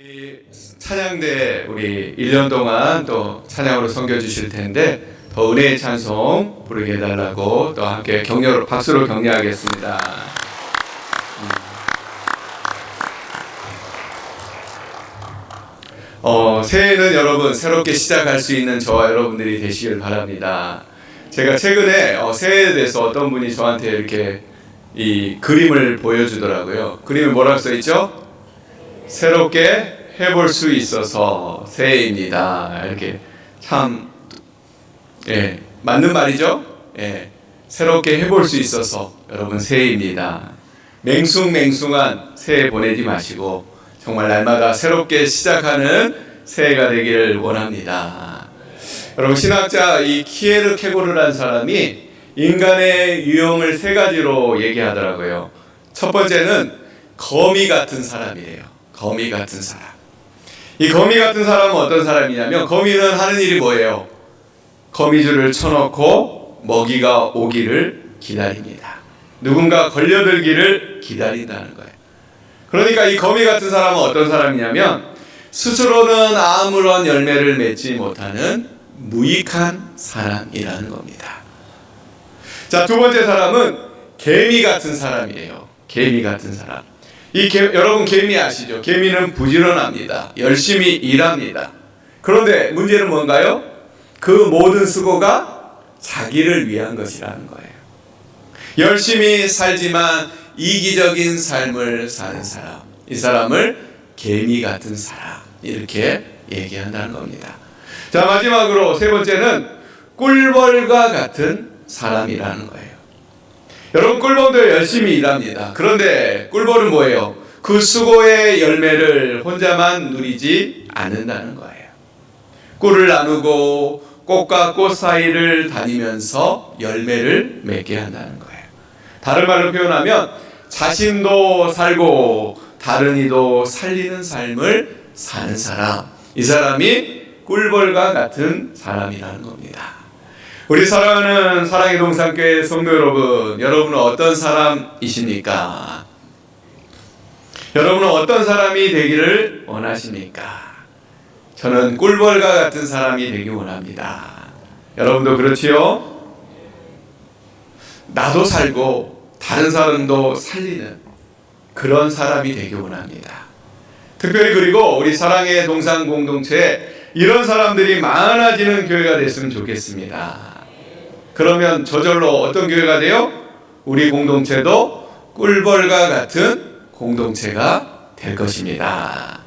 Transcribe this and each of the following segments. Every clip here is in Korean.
이 찬양대 우리 1년 동안 또 찬양으로 섬겨주실 텐데 더 은혜의 찬송 부르게 해달라고 또 함께 격려로 박수로 격려하겠습니다. 새해는 여러분 새롭게 시작할 수 있는 저와 여러분들이 되시길 바랍니다. 제가 최근에 새해에 대해서 어떤 분이 저한테 이렇게 이 그림을 보여주더라고요. 그림에 뭐라고 써있죠? 새롭게 해볼 수 있어서 새해입니다. 이렇게 참 맞는 말이죠. 새롭게 해볼 수 있어서 여러분 새해입니다. 맹숭맹숭한 새해 보내지 마시고 정말 날마다 새롭게 시작하는 새해가 되기를 원합니다. 여러분 신학자 이 키에르케고르라는 사람이 인간의 유형을 세 가지로 얘기하더라고요. 첫 번째는 거미 같은 사람이에요. 거미 같은 사람. 이 거미 같은 사람은 어떤 사람이냐면 거미는 하는 일이 뭐예요? 거미줄을 쳐놓고 먹이가 오기를 기다립니다. 누군가 걸려들기를 기다린다는 거예요. 그러니까 이 거미 같은 사람은 어떤 사람이냐면 스스로는 아무런 열매를 맺지 못하는 무익한 사람이라는 겁니다. 자, 두 번째 사람은 개미 같은 사람이에요. 개미 같은 사람. 여러분 개미 아시죠? 개미는 부지런합니다. 열심히 일합니다. 그런데 문제는 뭔가요? 그 모든 수고가 자기를 위한 것이라는 거예요. 열심히 살지만 이기적인 삶을 사는 사람, 이 사람을 개미 같은 사람 이렇게 얘기한다는 겁니다. 자, 마지막으로 세 번째는 꿀벌과 같은 사람이라는 거예요. 여러분 꿀벌도 열심히 일합니다. 그런데 꿀벌은 뭐예요? 그 수고의 열매를 혼자만 누리지 않는다는 거예요. 꿀을 나누고 꽃과 꽃 사이를 다니면서 열매를 맺게 한다는 거예요. 다른 말로 표현하면 자신도 살고 다른 이도 살리는 삶을 사는 사람, 이 사람이 꿀벌과 같은 사람이라는 겁니다. 우리 사랑하는 사랑의 동산교회 성도 여러분, 여러분은 어떤 사람이십니까? 여러분은 어떤 사람이 되기를 원하십니까? 저는 꿀벌과 같은 사람이 되기 원합니다. 여러분도 그렇지요? 나도 살고 다른 사람도 살리는 그런 사람이 되기 원합니다. 특별히 그리고 우리 사랑의 동산 공동체에 이런 사람들이 많아지는 교회가 됐으면 좋겠습니다. 그러면 저절로 어떤 교회가 돼요? 우리 공동체도 꿀벌과 같은 공동체가 될 것입니다.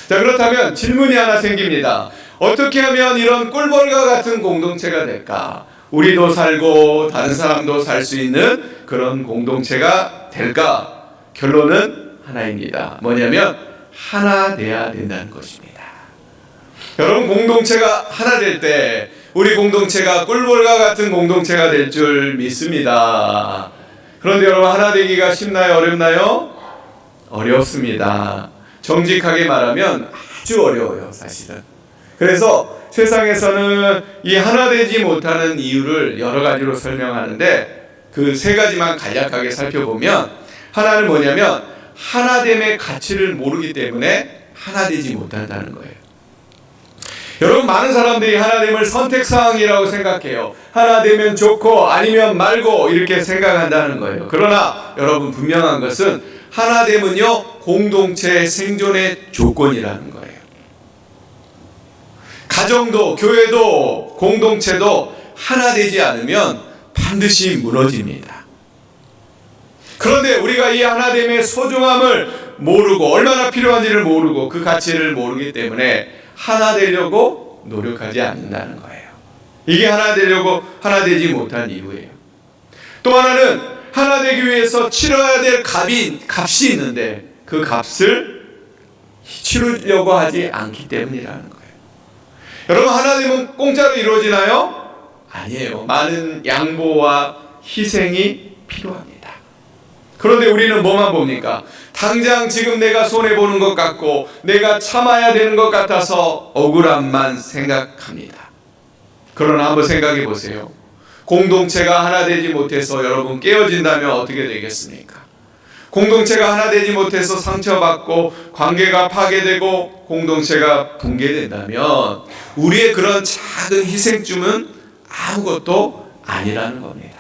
자, 그렇다면 질문이 하나 생깁니다. 어떻게 하면 이런 꿀벌과 같은 공동체가 될까? 우리도 살고 다른 사람도 살 수 있는 그런 공동체가 될까? 결론은 하나입니다. 뭐냐면 하나 돼야 된다는 것입니다. 여러분 공동체가 하나 될 때 우리 공동체가 꿀벌과 같은 공동체가 될 줄 믿습니다. 그런데 여러분 하나 되기가 쉽나요? 어렵나요? 어렵습니다. 정직하게 말하면 아주 어려워요, 사실은. 그래서 세상에서는 이 하나 되지 못하는 이유를 여러 가지로 설명하는데 그 세 가지만 간략하게 살펴보면 하나는 뭐냐면 하나됨의 가치를 모르기 때문에 하나 되지 못한다는 거예요. 여러분 많은 사람들이 하나됨을 선택사항이라고 생각해요. 하나 되면 좋고 아니면 말고 이렇게 생각한다는 거예요. 그러나 여러분 분명한 것은 하나됨은요 공동체 생존의 조건이라는 거예요. 가정도 교회도 공동체도 하나 되지 않으면 반드시 무너집니다. 그런데 우리가 이 하나됨의 소중함을 모르고 얼마나 필요한지를 모르고 그 가치를 모르기 때문에 하나 되려고 노력하지 않는다는 거예요. 이게 하나 되려고 하나 되지 못한 이유예요. 또 하나는 하나 되기 위해서 치러야 될 값이 있는데 그 값을 치르려고 하지 않기 때문이라는 거예요. 여러분 하나 되면 공짜로 이루어지나요? 아니에요. 많은 양보와 희생이 필요합니다. 그런데 우리는 뭐만 봅니까? 당장 지금 내가 손해보는 것 같고 내가 참아야 되는 것 같아서 억울함만 생각합니다. 그러나 한번 생각해 보세요. 공동체가 하나 되지 못해서 여러분 깨어진다면 어떻게 되겠습니까? 공동체가 하나 되지 못해서 상처받고 관계가 파괴되고 공동체가 붕괴된다면 우리의 그런 작은 희생쯤은 아무것도 아니라는 겁니다.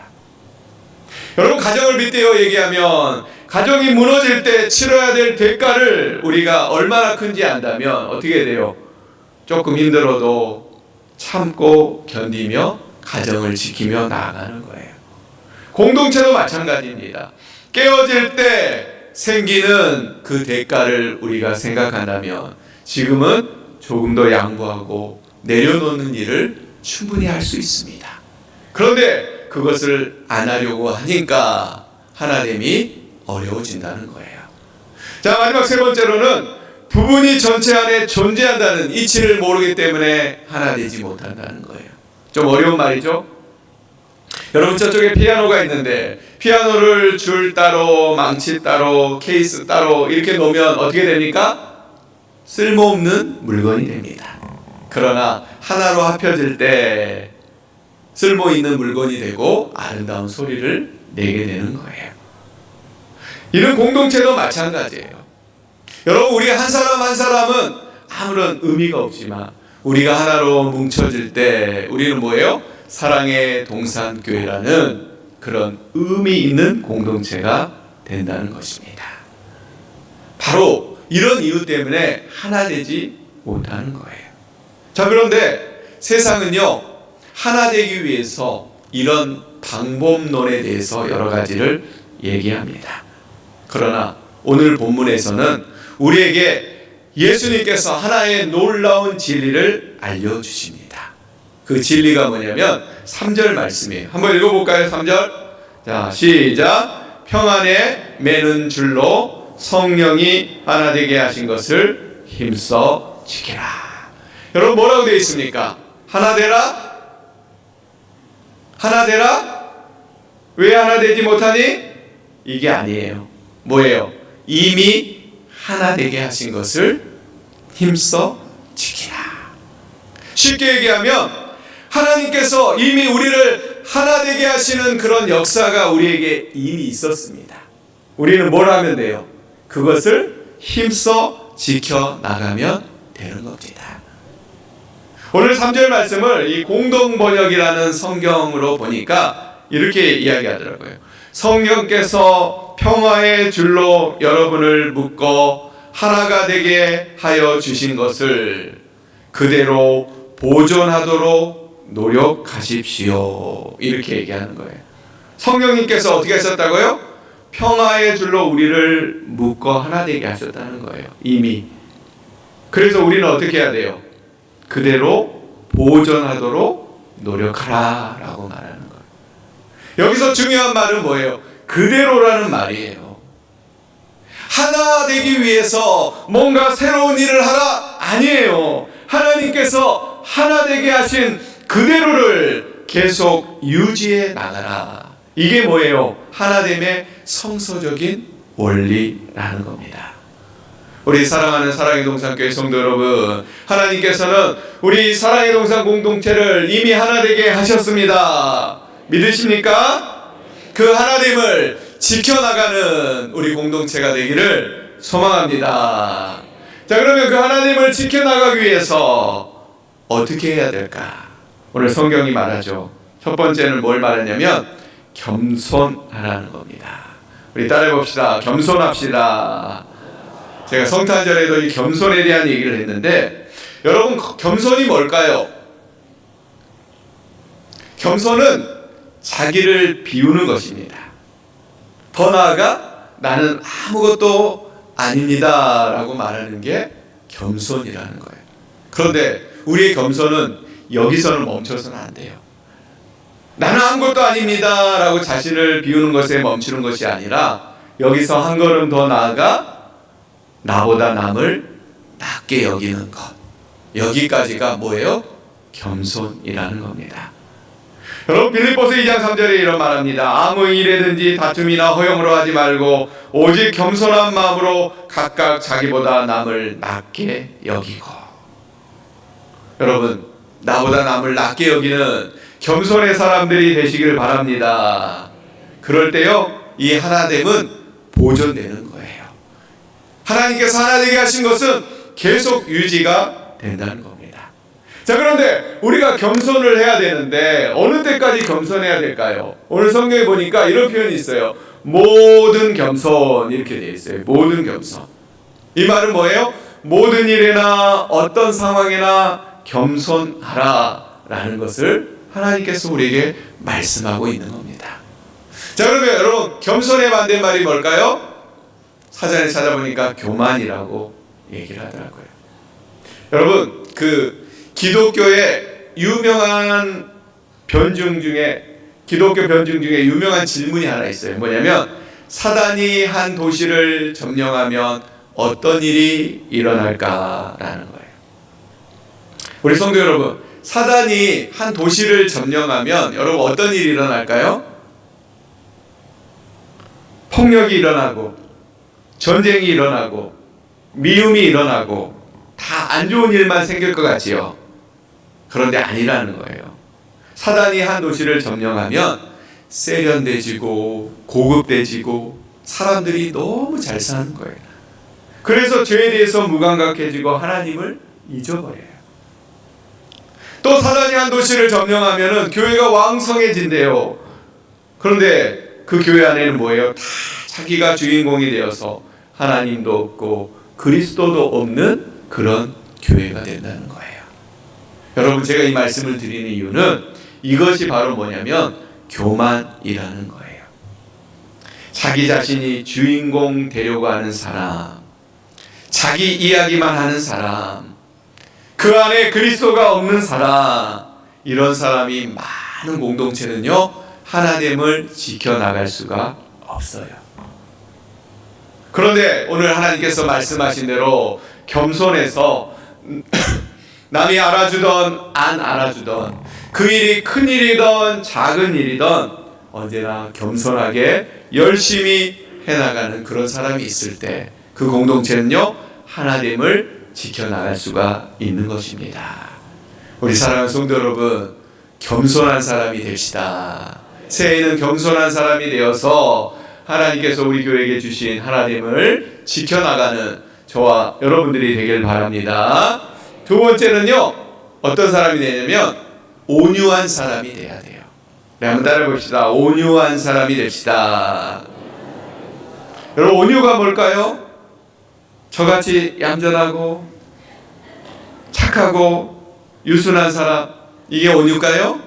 여러분, 가정을 빗대어 얘기하면 가정이 무너질 때 치러야 될 대가를 우리가 얼마나 큰지 안다면 어떻게 돼요? 조금 힘들어도 참고 견디며 가정을 지키며 나아가는 거예요. 공동체도 마찬가지입니다. 깨어질 때 생기는 그 대가를 우리가 생각한다면 지금은 조금 더 양보하고 내려놓는 일을 충분히 할 수 있습니다. 그런데 그것을 안 하려고 하니까 하나됨이 어려워진다는 거예요. 자, 마지막 세 번째로는 부분이 전체 안에 존재한다는 이치를 모르기 때문에 하나 되지 못한다는 거예요. 좀 어려운 말이죠? 여러분, 저쪽에 피아노가 있는데 피아노를 줄 따로, 망치 따로, 케이스 따로 이렇게 놓으면 어떻게 됩니까? 쓸모없는 물건이 됩니다. 그러나 하나로 합혀질 때 쓸모있는 물건이 되고 아름다운 소리를 내게 되는 거예요. 이런 공동체도 마찬가지예요. 여러분, 우리 한 사람 한 사람은 아무런 의미가 없지만 우리가 하나로 뭉쳐질 때 우리는 뭐예요? 사랑의 동산교회라는 그런 의미 있는 공동체가 된다는 것입니다. 바로 이런 이유 때문에 하나 되지 못하는 거예요. 자, 그런데 세상은요, 하나 되기 위해서 이런 방법론에 대해서 여러 가지를 얘기합니다. 그러나 오늘 본문에서는 우리에게 예수님께서 하나의 놀라운 진리를 알려주십니다. 그 진리가 뭐냐면 3절 말씀이에요. 한번 읽어볼까요? 3절. 자, 시작. 평안에 매는 줄로 성령이 하나 되게 하신 것을 힘써 지키라. 여러분, 뭐라고 되어 있습니까? 하나 되라? 하나 되라? 왜 하나 되지 못하니? 이게 아니에요. 뭐예요? 이미 하나 되게 하신 것을 힘써 지키라. 쉽게 얘기하면 하나님께서 이미 우리를 하나 되게 하시는 그런 역사가 우리에게 이미 있었습니다. 우리는 뭘 하면 돼요? 그것을 힘써 지켜나가면 되는 겁니다. 오늘 3절 말씀을 이 공동번역이라는 성경으로 보니까 이렇게 이야기하더라고요. 성령께서 평화의 줄로 여러분을 묶어 하나가 되게 하여 주신 것을 그대로 보존하도록 노력하십시오. 이렇게 얘기하는 거예요. 성령님께서 어떻게 하셨다고요? 평화의 줄로 우리를 묶어 하나 되게 하셨다는 거예요. 이미. 그래서 우리는 어떻게 해야 돼요? 그대로 보존하도록 노력하라 라고 말하는 거예요. 여기서 중요한 말은 뭐예요? 그대로라는 말이에요. 하나 되기 위해서 뭔가 새로운 일을 하라? 아니에요. 하나님께서 하나 되게 하신 그대로를 계속 유지해 나가라. 이게 뭐예요? 하나됨의 성서적인 원리라는 겁니다. 우리 사랑하는 사랑의 동산교회 성도 여러분, 하나님께서는 우리 사랑의 동산 공동체를 이미 하나 되게 하셨습니다. 믿으십니까? 그 하나됨을 지켜나가는 우리 공동체가 되기를 소망합니다. 자, 그러면 그 하나님을 지켜나가기 위해서 어떻게 해야 될까? 오늘 성경이 말하죠. 첫 번째는 뭘 말하냐면 겸손하라는 겁니다. 우리 따라해봅시다. 겸손합시다. 제가 성탄절에도 이 겸손에 대한 얘기를 했는데, 여러분, 겸손이 뭘까요? 겸손은 자기를 비우는 것입니다. 더 나아가 나는 아무것도 아닙니다 라고 말하는 게 겸손이라는 거예요. 그런데 우리의 겸손은 여기서는 멈춰서는 안 돼요. 나는 아무것도 아닙니다 라고 자신을 비우는 것에 멈추는 것이 아니라 여기서 한 걸음 더 나아가 나보다 남을 낮게 여기는 것, 여기까지가 뭐예요? 겸손이라는 겁니다. 여러분, 빌립보서 2장 3절에 이런 말합니다. 아무 일에든지 다툼이나 허용으로 하지 말고 오직 겸손한 마음으로 각각 자기보다 남을 낮게 여기고. 여러분, 나보다 남을 낮게 여기는 겸손의 사람들이 되시길 바랍니다. 그럴 때요, 이 하나됨은 보존되는 거예요. 하나님께서 하나 되게 하신 것은 계속 유지가 된다는 겁니다. 자, 그런데 우리가 겸손을 해야 되는데 어느 때까지 겸손해야 될까요? 오늘 성경에 보니까 이런 표현이 있어요. 모든 겸손, 이렇게 되어 있어요. 모든 겸손. 이 말은 뭐예요? 모든 일에나 어떤 상황에나 겸손하라 라는 것을 하나님께서 우리에게 말씀하고 있는 겁니다. 자, 그러면 여러분, 겸손의 반대말이 뭘까요? 사전에 찾아보니까 교만이라고 얘기를 하더라고요. 여러분, 기독교의 유명한 기독교 변증 중에 유명한 질문이 하나 있어요. 뭐냐면, 사단이 한 도시를 점령하면 어떤 일이 일어날까라는 거예요. 우리 성도 여러분, 사단이 한 도시를 점령하면 여러분 어떤 일이 일어날까요? 폭력이 일어나고, 전쟁이 일어나고, 미움이 일어나고, 다 안 좋은 일만 생길 것 같지요. 그런데 아니라는 거예요. 사단이 한 도시를 점령하면 세련돼지고 고급돼지고 사람들이 너무 잘 사는 거예요. 그래서 죄에 대해서 무감각해지고 하나님을 잊어버려요. 또 사단이 한 도시를 점령하면 교회가 왕성해진대요. 그런데 그 교회 안에는 뭐예요? 다 자기가 주인공이 되어서 하나님도 없고 그리스도도 없는 그런 교회가 된다는 거예요. 여러분, 제가 이 말씀을 드리는 이유는 이것이 바로 뭐냐면 교만이라는 거예요. 자기 자신이 주인공 되려고 하는 사람, 자기 이야기만 하는 사람, 그 안에 그리스도가 없는 사람, 이런 사람이 많은 공동체는요, 하나됨을 지켜나갈 수가 없어요. 그런데 오늘 하나님께서 말씀하신 대로 겸손해서 남이 알아주던 안 알아주던 그 일이 큰 일이든 작은 일이든 언제나 겸손하게 열심히 해나가는 그런 사람이 있을 때 그 공동체는요, 하나됨을 지켜나갈 수가 있는 것입니다. 우리 사랑하는 성도 여러분, 겸손한 사람이 됩시다. 새해에는 겸손한 사람이 되어서 하나님께서 우리 교회에게 주신 하나됨을 지켜나가는 저와 여러분들이 되길 바랍니다. 두 번째는요, 어떤 사람이 되냐면 온유한 사람이 돼야 돼요. 네, 한번 따라해 봅시다. 온유한 사람이 됩시다. 여러분, 온유가 뭘까요? 저같이 얌전하고 착하고 유순한 사람, 이게 온유일까요?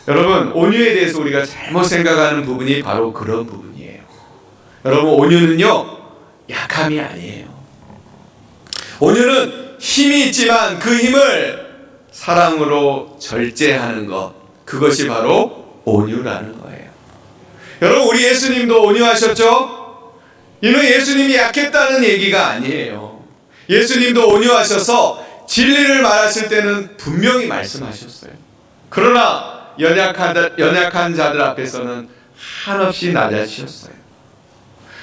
여러분, 온유에 대해서 우리가 잘못 생각하는 부분이 바로 그런 부분이에요. 여러분, 온유는요, 약함이 아니에요. 온유는 힘이 있지만 그 힘을 사랑으로 절제하는 것, 그것이 바로 온유라는 거예요. 여러분, 우리 예수님도 온유하셨죠? 이는 예수님이 약했다는 얘기가 아니에요. 예수님도 온유하셔서 진리를 말하실 때는 분명히 말씀하셨어요. 그러나 연약한 자들 앞에서는 한없이 낮아지셨어요.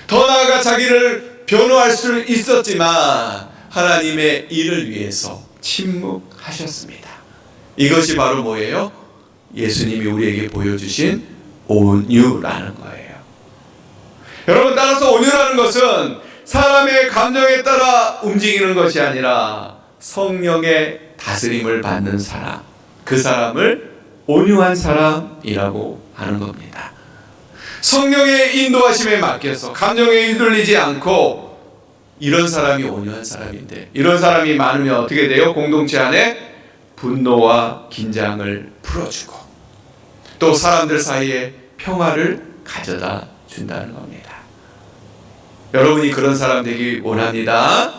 더 나아가 자기를 변호할 수 있었지만 하나님의 일을 위해서 침묵하셨습니다. 이것이 바로 뭐예요? 예수님이 우리에게 보여주신 온유라는 거예요. 여러분, 따라서 온유라는 것은 사람의 감정에 따라 움직이는 것이 아니라 성령의 다스림을 받는 사람, 그 사람을 온유한 사람이라고 하는 겁니다. 성령의 인도하심에 맡겨서 감정에 휘둘리지 않고, 이런 사람이 온유한 사람인데, 이런 사람이 많으면 어떻게 돼요? 공동체 안에 분노와 긴장을 풀어주고 또 사람들 사이에 평화를 가져다 준다는 겁니다. 여러분이 그런 사람 되기 원합니다.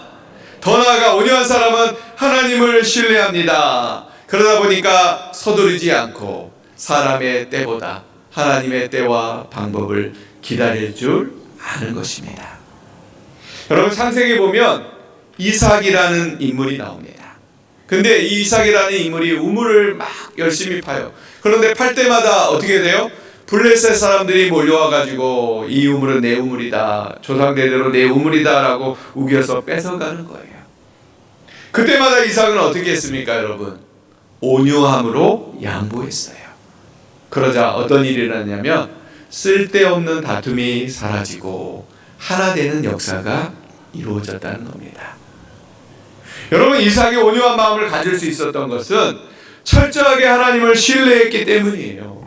더 나아가 온유한 사람은 하나님을 신뢰합니다. 그러다 보니까 서두르지 않고 사람의 때보다 하나님의 때와 방법을 기다릴 줄 아는 것입니다. 여러분, 창세기 보면 이삭이라는 인물이 나옵니다. 근데 이 이삭이라는 인물이 우물을 막 열심히 파요. 그런데 팔 때마다 어떻게 돼요? 블레셋 사람들이 몰려와가지고 이 우물은 내 우물이다, 조상대대로 내 우물이다 라고 우겨서 뺏어가는 거예요. 그때마다 이삭은 어떻게 했습니까, 여러분? 온유함으로 양보했어요. 그러자 어떤 일이 일어나냐면 쓸데없는 다툼이 사라지고 하나 되는 역사가 이루어졌다는 겁니다. 여러분, 이삭이 온유한 마음을 가질 수 있었던 것은 철저하게 하나님을 신뢰했기 때문이에요.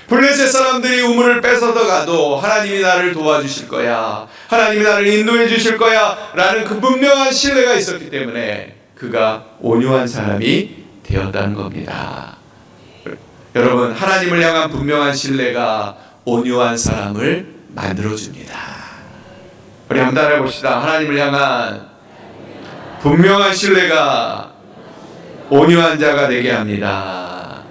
블레셋 사람들이 우물을 뺏어서 가도 하나님이 나를 도와주실 거야, 하나님이 나를 인도해 주실 거야 라는 그 분명한 신뢰가 있었기 때문에 그가 온유한 사람이 되었다는 겁니다. 여러분, 하나님을 향한 분명한 신뢰가 온유한 사람을 만들어줍니다. 우리 한번 따라해 봅시다. 하나님을 향한 분명한 신뢰가 온유한 자가 되게 합니다.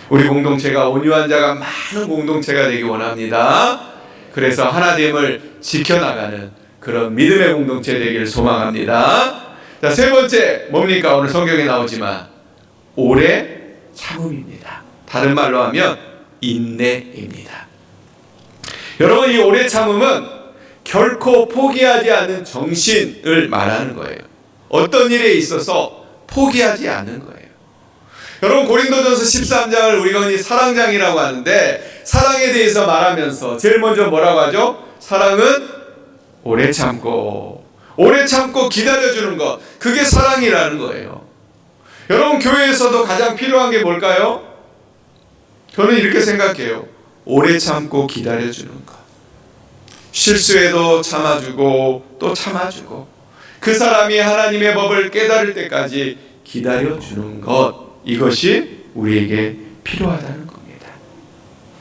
우리 공동체가 온유한 자가 많은 공동체가 되기 원합니다. 그래서 하나됨을 지켜나가는 그런 믿음의 공동체 되기를 소망합니다. 자, 세 번째 뭡니까? 오늘 성경에 나오지만 오래 참음입니다. 다른 말로 하면 인내입니다. 여러분, 이 오래 참음은 결코 포기하지 않는 정신을 말하는 거예요. 어떤 일에 있어서 포기하지 않는 거예요. 여러분, 고린도전서 13장을 우리가 흔히 사랑장이라고 하는데, 사랑에 대해서 말하면서 제일 먼저 뭐라고 하죠? 사랑은 오래 참고 기다려주는 것, 그게 사랑이라는 거예요. 여러분, 교회에서도 가장 필요한 게 뭘까요? 저는 이렇게 생각해요. 오래 참고 기다려주는 것. 실수해도 참아주고 또 참아주고, 그 사람이 하나님의 법을 깨달을 때까지 기다려주는 것, 이것이 우리에게 필요하다는 겁니다.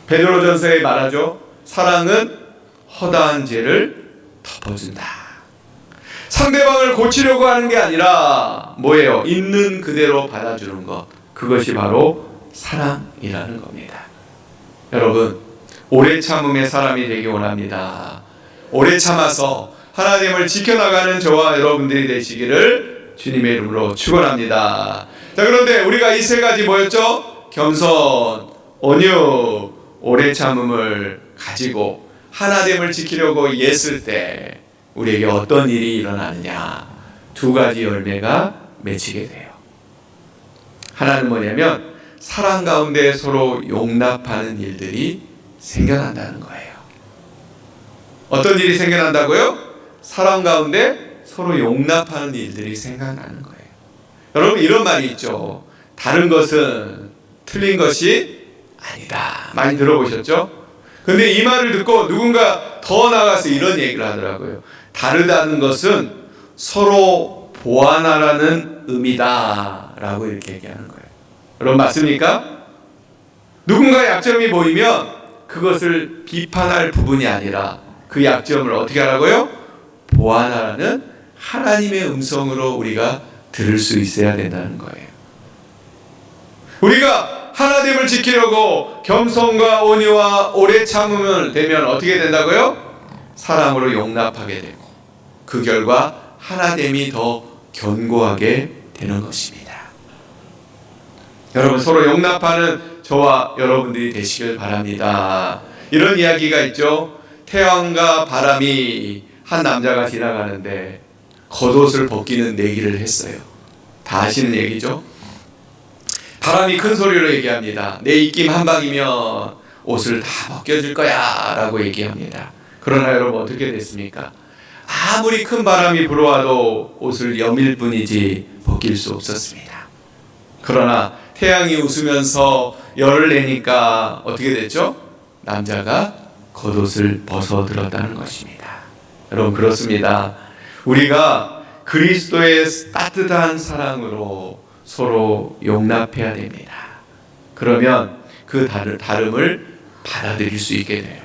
베드로전서에 말하죠. 사랑은 허다한 죄를 덮어준다. 상대방을 고치려고 하는 게 아니라 뭐예요? 있는 그대로 받아주는 것, 그것이 바로 사랑이라는 겁니다. 여러분, 오래 참음의 사람이 되기 원합니다. 오래 참아서 하나님을 지켜나가는 저와 여러분들이 되시기를 주님의 이름으로 축원합니다. 자, 그런데 우리가 이 세 가지 뭐였죠? 겸손, 온유, 오래 참음을 가지고 하나됨을 지키려고 애쓸 때 우리에게 어떤 일이 일어나느냐? 두 가지 열매가 맺히게 돼요. 하나는 뭐냐면 사랑 가운데 서로 용납하는 일들이 생겨난다는 거예요. 어떤 일이 생겨난다고요? 사랑 가운데 서로 용납하는 일들이 생겨나는 거예요. 여러분, 이런 말이 있죠. 다른 것은 틀린 것이 아니다. 많이 들어보셨죠? 근데 이 말을 듣고 누군가 더 나가서 이런 얘기를 하더라고요. 다르다는 것은 서로 보완하라는 의미다 라고 이렇게 얘기하는 거예요. 여러분, 맞습니까? 누군가의 약점이 보이면 그것을 비판할 부분이 아니라 그 약점을 어떻게 하라고요? 보완하라는 하나님의 음성으로 우리가 들을 수 있어야 된다는 거예요. 우리가 하나됨을 지키려고 겸손과 온유와 오래 참음을 되면 어떻게 된다고요? 사랑으로 용납하게 되고, 그 결과 하나됨이 더 견고하게 되는 것입니다. 여러분, 서로 용납하는 저와 여러분들이 되시길 바랍니다. 이런 이야기가 있죠. 태양과 바람이 한 남자가 지나가는데 겉옷을 벗기는 내기를 했어요. 다 아시는 얘기죠? 바람이 큰 소리로 얘기합니다. 내 입김 한 방이면 옷을 다 벗겨줄 거야 라고 얘기합니다. 그러나 여러분, 어떻게 됐습니까? 아무리 큰 바람이 불어와도 옷을 여밀 뿐이지 벗길 수 없었습니다. 그러나 태양이 웃으면서 열을 내니까 어떻게 됐죠? 남자가 겉옷을 벗어들었다는 것입니다. 여러분, 그렇습니다. 우리가 그리스도의 따뜻한 사랑으로 서로 용납해야 됩니다. 그러면 그 다름을 받아들일 수 있게 돼요.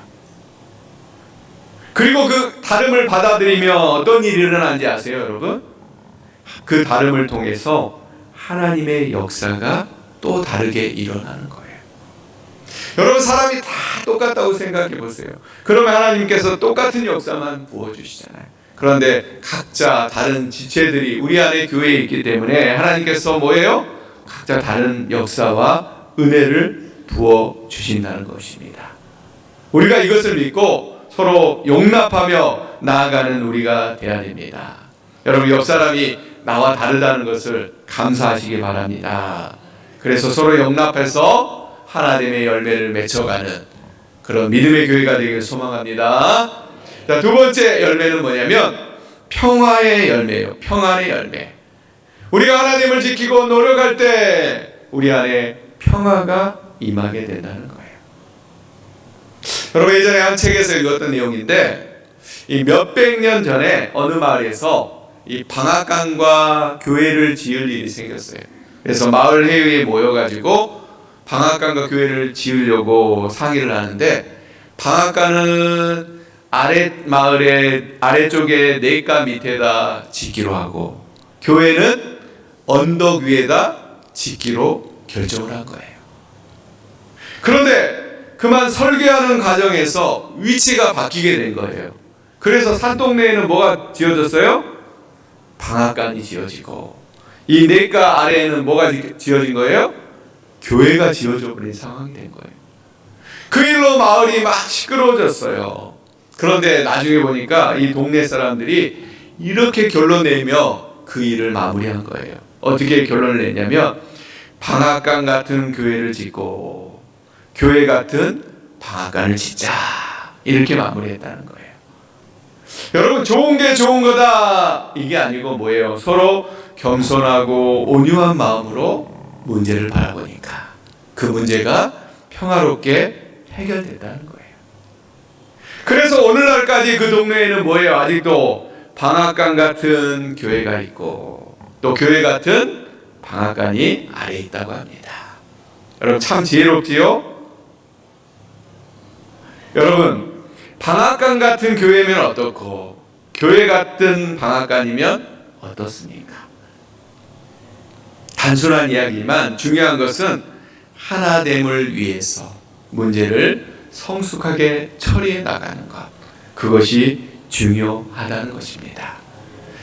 그리고 그 다름을 받아들이면 어떤 일이 일어나는지 아세요, 여러분? 그 다름을 통해서 하나님의 역사가 또 다르게 일어나는 거예요. 여러분, 사람이 다 똑같다고 생각해 보세요. 그러면 하나님께서 똑같은 역사만 부어주시잖아요. 그런데 각자 다른 지체들이 우리 안에 교회에 있기 때문에 하나님께서 뭐예요? 각자 다른 역사와 은혜를 부어주신다는 것입니다. 우리가 이것을 믿고 서로 용납하며 나아가는 우리가 되어야 됩니다. 여러분, 옆 사람이 나와 다르다는 것을 감사하시기 바랍니다. 그래서 서로 용납해서 하나님의 열매를 맺혀가는 그런 믿음의 교회가 되기를 소망합니다. 자, 두 번째 열매는 뭐냐면 평화의 열매예요. 평안의 열매. 우리가 하나님을 지키고 노력할 때 우리 안에 평화가 임하게 된다는 거예요. 여러분, 예전에 한 책에서 읽었던 내용인데, 이 몇백 년 전에 어느 마을에서 이 방앗간과 교회를 지을 일이 생겼어요. 그래서 마을 회의에 모여가지고 방앗간과 교회를 지으려고 상의를 하는데, 방앗간은 마을의 아래쪽에 냇가 밑에다 짓기로 하고, 교회는 언덕 위에다 짓기로 결정을 한 거예요. 그런데 그만 설계하는 과정에서 위치가 바뀌게 된 거예요. 그래서 산동네에는 뭐가 지어졌어요? 방앗간이 지어지고, 이 냇가 아래에는 뭐가 지어진 거예요? 교회가 지어져 버린 상황이 된 거예요. 그 일로 마을이 막 시끄러워졌어요. 그런데 나중에 보니까 이 동네 사람들이 이렇게 결론 내며 그 일을 마무리한 거예요. 어떻게 결론을 냈냐면, 방앗간 같은 교회를 짓고 교회 같은 방앗간을 짓자, 이렇게 마무리했다는 거예요. 여러분, 좋은 게 좋은 거다 이게 아니고 뭐예요? 서로 겸손하고 온유한 마음으로 문제를 바라보니까 그 문제가 평화롭게 해결된다는 거예요. 그래서 오늘날까지 그 동네에는 뭐예요? 아직도 방앗간 같은 교회가 있고 또 교회 같은 방앗간이 아래에 있다고 합니다. 여러분, 참 지혜롭지요? 여러분, 방앗간 같은 교회면 어떻고 교회 같은 방앗간이면 어떻습니까? 단순한 이야기지만 중요한 것은 하나됨을 위해서 문제를 성숙하게 처리해 나가는 것, 그것이 중요하다는 것입니다.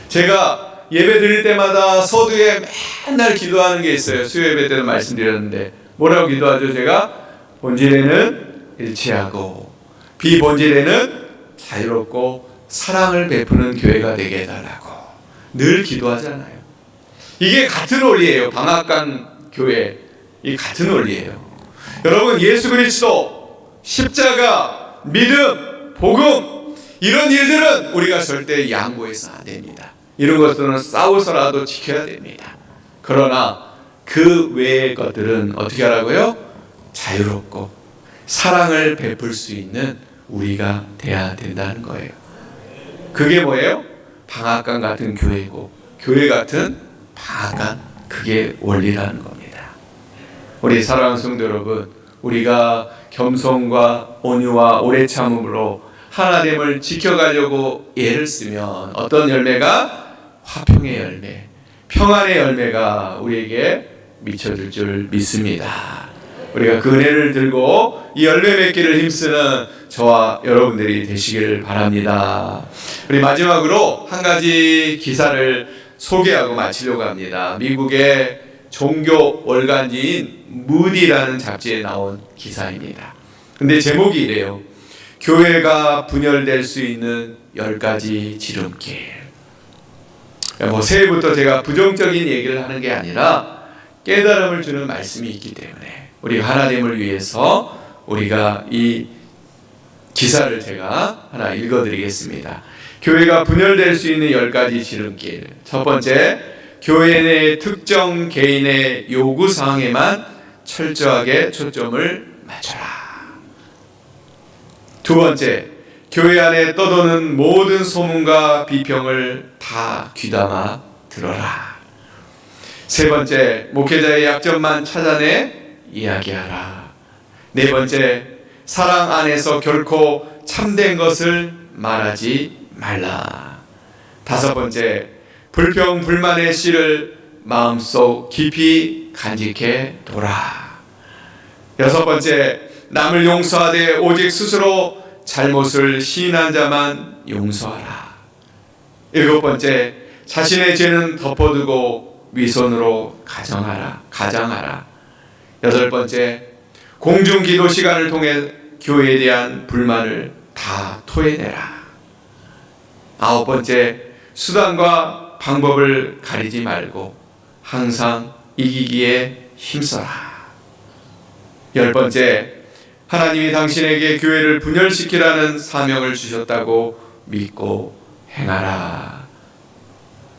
제가 예배 드릴 때마다 서두에 맨날 기도하는 게 있어요. 수요 예배 때도 말씀드렸는데 뭐라고 기도하죠? 제가 본질에는 일치하고 비본질에는 자유롭고 사랑을 베푸는 교회가 되게 해달라고 늘 기도하잖아요. 이게 같은 원리예요. 방앗간 교회, 이 같은 원리예요. 여러분, 예수 그리스도, 십자가, 믿음, 복음, 이런 일들은 우리가 절대 양보해서 안 됩니다. 이런 것들은 싸워서라도 지켜야 됩니다. 그러나 그 외의 것들은 어떻게 하라고요? 자유롭고 사랑을 베풀 수 있는 우리가 돼야 된다는 거예요. 그게 뭐예요? 방앗간 같은 교회고 교회 같은 방앗간, 그게 원리라는 겁니다. 우리 사랑하는 성도 여러분, 우리가 겸손과 온유와 오래 참음으로 하나됨을 지켜가려고 애를 쓰면 어떤 열매가? 화평의 열매, 평안의 열매가 우리에게 미쳐질 줄 믿습니다. 우리가 그 은혜를 들고 이 열매 맺기를 힘쓰는 저와 여러분들이 되시길 바랍니다. 우리 마지막으로 한 가지 기사를 소개하고 마치려고 합니다. 미국의 종교 월간지인 무디라는 잡지에 나온 기사입니다. 근데 제목이 이래요. 교회가 분열될 수 있는 10가지 지름길. 새해부터 제가 부정적인 얘기를 하는 게 아니라 깨달음을 주는 말씀이 있기 때문에 우리가 하나님을 위해서 우리가 이 기사를 제가 하나 읽어드리겠습니다. 교회가 분열될 수 있는 10가지 지름길. 첫 번째, 교회 내 특정 개인의 요구사항에만 철저하게 초점을 맞춰라. 두 번째, 교회 안에 떠도는 모든 소문과 비평을 다 귀담아 들어라. 세 번째, 목회자의 약점만 찾아내 이야기하라. 네 번째, 사랑 안에서 결코 참된 것을 말하지 말라. 다섯 번째, 불평 불만의 씨를 마음속 깊이 간직해 둬라. 여섯 번째, 남을 용서하되 오직 스스로 잘못을 시인한 자만 용서하라. 일곱 번째, 자신의 죄는 덮어두고 위선으로 가장하라. 여덟 번째, 공중기도 시간을 통해 교회에 대한 불만을 다 토해내라. 아홉 번째, 수단과 방법을 가리지 말고 항상 이기기에 힘써라. 열 번째, 하나님이 당신에게 교회를 분열시키라는 사명을 주셨다고 믿고 행하라.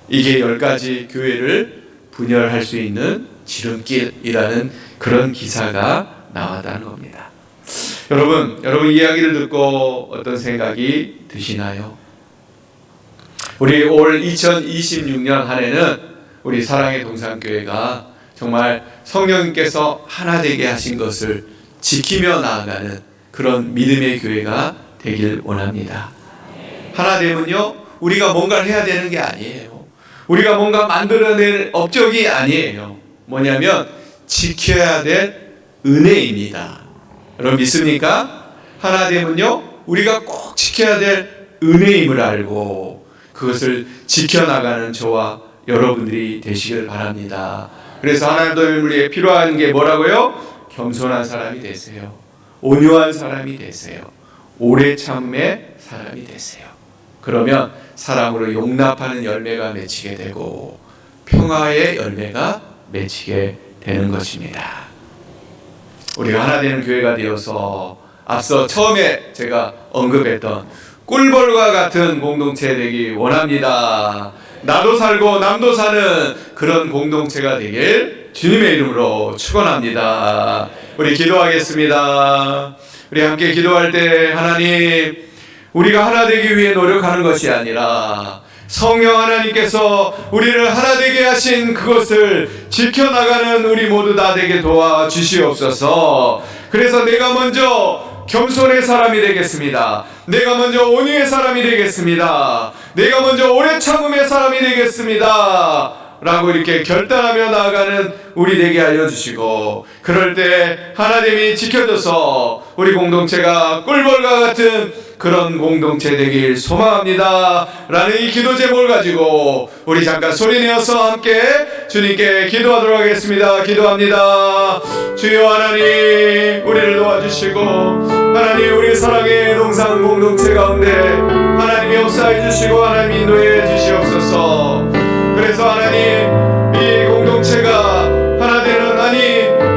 이게 10가지 교회를 분열할 수 있는 지름길이라는 그런 기사가 나왔다는 겁니다. 여러분 이야기를 듣고 어떤 생각이 드시나요? 우리 올 2026년 한 해는 우리 사랑의 동산교회가 정말 성령님께서 하나 되게 하신 것을 지키며 나아가는 그런 믿음의 교회가 되길 원합니다. 하나 되면요, 우리가 뭔가를 해야 되는 게 아니에요. 우리가 뭔가 만들어낼 업적이 아니에요. 뭐냐면 지켜야 될 은혜입니다. 여러분 믿습니까? 하나 되면요, 우리가 꼭 지켜야 될 은혜임을 알고 그것을 지켜나가는 저와 여러분들이 되시길 바랍니다. 그래서 하나님의 우리에게 필요한 게 뭐라고요? 겸손한 사람이 되세요. 온유한 사람이 되세요. 오래 참음의 사람이 되세요. 그러면 사랑으로 용납하는 열매가 맺히게 되고 평화의 열매가 맺히게 되는 것입니다. 우리가 하나 되는 교회가 되어서 앞서 처음에 제가 언급했던 꿀벌과 같은 공동체 되기 원합니다. 나도 살고 남도 사는 그런 공동체가 되길 주님의 이름으로 축원합니다. 우리 기도하겠습니다. 우리 함께 기도할 때 하나님, 우리가 하나 되기 위해 노력하는 것이 아니라 성령 하나님께서 우리를 하나 되게 하신 그것을 지켜나가는 우리 모두 다 되게 도와주시옵소서. 그래서 내가 먼저 겸손의 사람이 되겠습니다. 내가 먼저 온유의 사람이 되겠습니다. 내가 먼저 오래 참음의 사람이 되겠습니다 라고 이렇게 결단하며 나아가는 우리 되게 알려주시고, 그럴 때 하나님이 지켜줘서 우리 공동체가 꿀벌과 같은 그런 공동체 되길 소망합니다 라는 이 기도 제목을 가지고 우리 잠깐 소리내어서 함께 주님께 기도하도록 하겠습니다. 기도합니다. 주여 하나님, 우리를 도와주시고 하나님, 우리 사랑의 동산 공동체 가운데 하나님 역사해 주시고 하나님 인도해 주시옵소서. 그래서 하나님, 이 공동체가 하나 되는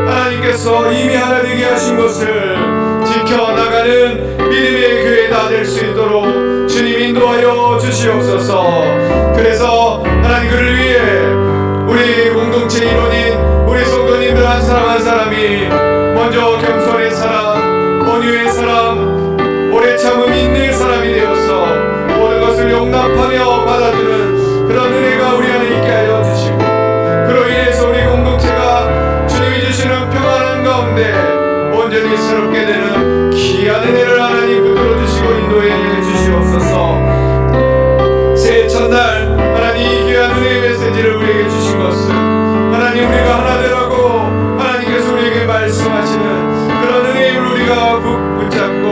하나님께서 이미 하나 되게 하신 것을 지켜나가는 믿음의 교회가 될 수 있도록 주님 인도하여 주시옵소서. 그래서 하나님, 그를 위해 우리 공동체 인원인 우리 성도님들 한 사람 한 사람이 먼저 겸손의 사람, 온유의 사람, 오래 참음 인내의 사람이 되어서 모든 것을 용납하며 받아주는 그런 은혜가 우리 안에 있게 하여 주시고, 그로 인해서 우리 공동체가 주님이 주시는 평안한 가운데 온전히 새롭게 되는 귀한 은혜를 하나님 붙들어 주시고 인도해 주시옵소서. 새해 첫날 하나님 이 귀한 은혜의 메시지를 우리에게 주신 것은 하나님, 우리가 하나 되라고 하나님께서 우리에게 말씀하시는 그런 은혜를 우리가 붙잡고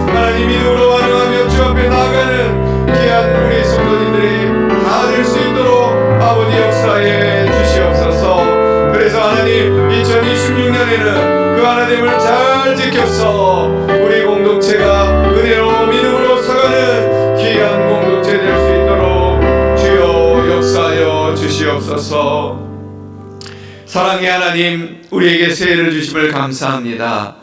하나님 믿음으로 반응하며 주 앞에 나아가는 귀한 우리 성도님들이 다 될 수 있도록 아버지 역사해 주시옵소서. 그래서 하나님, 2026년에는 그 하나됨을 잘 지켜서 우리 공동체가 은혜로 믿음으로 서가는 귀한 공동체 될 수 있도록 주여 역사하여 주시옵소서. 사랑의 하나님, 우리에게 새해를 주심을 감사합니다.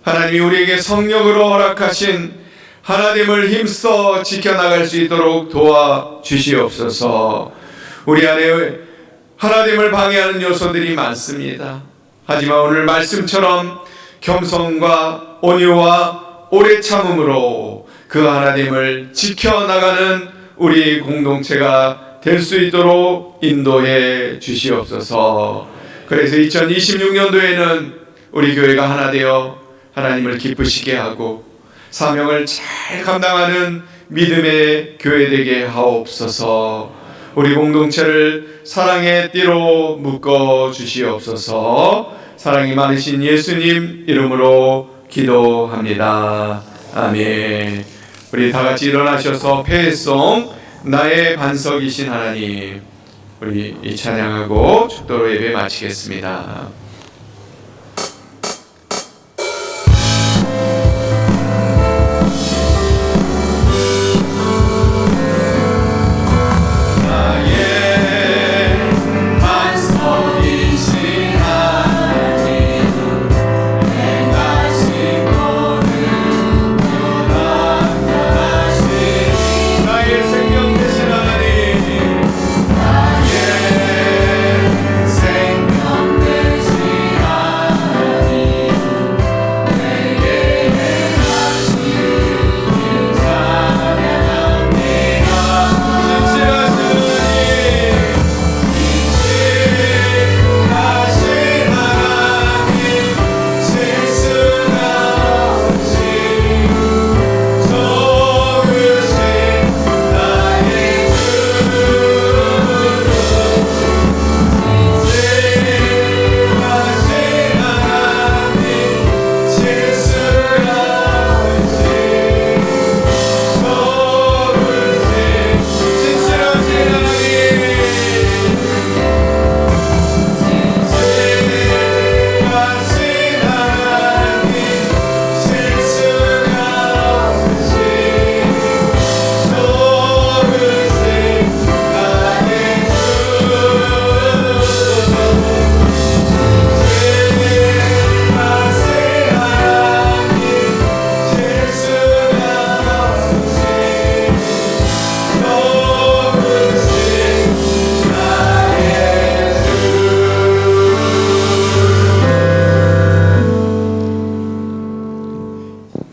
하나님이 우리에게 성령으로 허락하신 하나됨을 힘써 지켜나갈 수 있도록 도와주시옵소서. 우리 안에 하나됨을 방해하는 요소들이 많습니다. 하지만 오늘 말씀처럼 겸손과 온유와 오래 참음으로 그 하나됨을 지켜나가는 우리 공동체가 될 수 있도록 인도해 주시옵소서. 그래서 2026년도에는 우리 교회가 하나 되어 하나님을 기쁘시게 하고 사명을 잘 감당하는 믿음의 교회 되게 하옵소서. 우리 공동체를 사랑의 띠로 묶어 주시옵소서. 사랑이 많으신 예수님 이름으로 기도합니다. 아멘. 우리 다 같이 일어나셔서 패송 나의 반석이신 하나님, 우리 이 찬양하고 축도로 예배 마치겠습니다.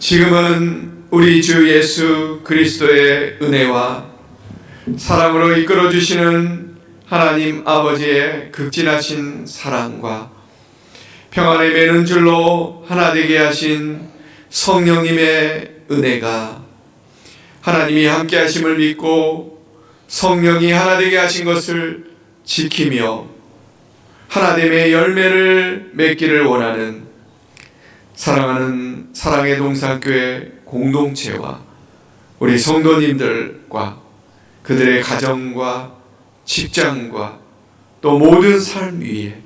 지금은 우리 주 예수 그리스도의 은혜와 사랑으로 이끌어 주시는 하나님 아버지의 극진하신 사랑과 평안에 매는 줄로 하나 되게 하신 성령님의 은혜가, 하나님이 함께 하심을 믿고 성령이 하나 되게 하신 것을 지키며 하나됨의 열매를 맺기를 원하는 사랑하는 사랑의 동산교회 공동체와 우리 성도님들과 그들의 가정과 직장과 또 모든 삶 위에,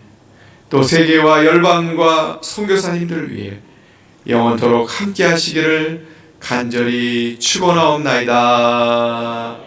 또 세계와 열방과 선교사님들을 위해 영원토록 함께 하시기를 간절히 축원하옵나이다.